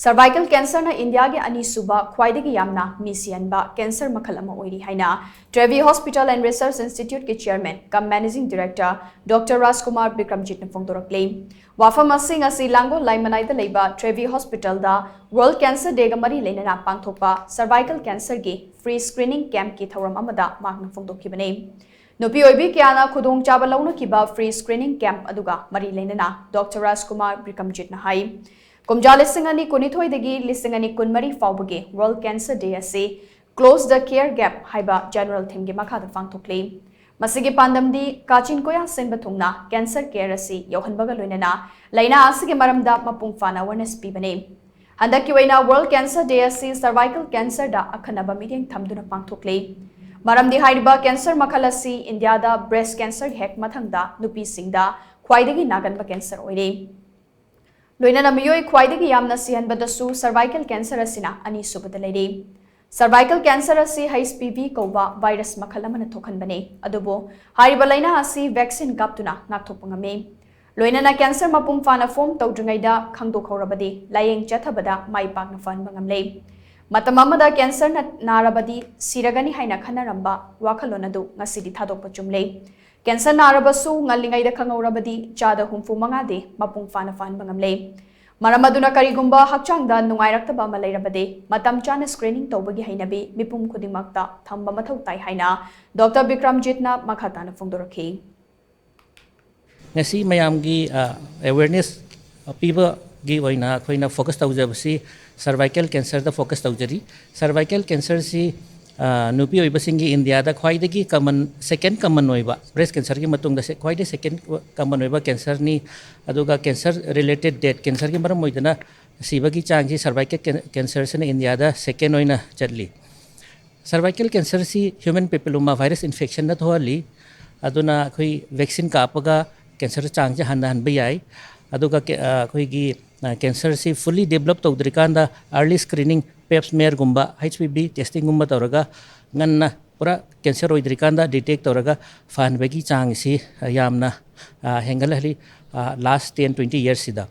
Cervical cancer na India ge ani Suba Khuwaidagi Yamna Mee Sihanba cancer Makhal ama Oiri haina Trevi Hospital and Research Institute ke chairman cum managing director Dr. Rajkumar Bikramjit na phongdorakli wafam asing asi lango laimanai da leiba Trevi Hospital da World Cancer Day ga mari leinana pangthokpa cervical cancer ge free screening camp ki thoram amada makna phongdokkibane Nupi oibi kyana khudong chaba launa kiba free screening camp aduga mari leinana Dr. Rajkumar Bikramjit na hai Kumja lisingani kunithoidagi lisingani kunmari faubage World Cancer Day ase Close the Care Gap haiba general theme gi makhada pangthokli masigi pandamdi kachin koya senba thungna cancer care ase yohanbaga loinana laina asige maramda mapung fana awareness pibane handaki waina World Cancer Day ase cervical cancer da akhanaba meeting thamduna pangthokli maramdi haiba cancer makhal ase India da breast cancer hek mathangda nupi singda khwaidagi naganba cancer oire Loina na miyoi Khuwaidagi Yamna Sihanba dasu cervical cancer asina ani subada leire. Cervical cancer asi HPV kauba virus makhal amana thokhanbane. Adubo hariba laina asi vaccine kaptuna ngathopangame. Loina na cancer mapung fana form tawdringaida khangdokhaurabadi layeng chathabada maipakna fanba ngamle. Matam amada cancer na narabadi siragani haina khanaramba wakhalonadu ngasidi thadokpa chumle. Cancer narabasu ngalingai da khangaurabadi chada humfu mangade mapung fana fan bangamle maramaduna karigumba hakchang da nungairakta ma leirabade matam chana screening tawbagi hainabi mipum khudingmakta thamba mathau tai haina Dr. Bikramjit na makhatana phongdorakhi ngasi mayamgi awareness piba gi oina khoina focus tawjabasi cervical cancer da focus tawjari cervical cancer si nupi oibasingi India da khwaidagi common second common oiba breast cancer gi matung da khwaidagi second common oiba cancer ni aduga cancer related death cancer gi maram oidana sibagi changji cervical cancer se India da second oina chatli cervical cancer si human papilloma virus infection na thoali aduna khoi vaccine ka apaga cancer changji han bayai aduga khoi gi cancer si fully develop tawdrikanda early screening pap smear gumba HPV testing gumba tawraga nganna pura cancer oidrikanda detect tawraga fan bagi chang si yamna hengalali last 10-20 years sida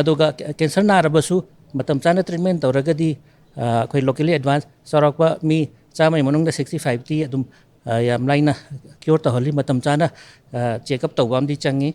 aduga cancer na arabasu matam chana treatment tawraga di khoi locally advanced sarakwa mi chamai manung da 65 ti adum yam laina cure tawhali matam chana check up tawam di changi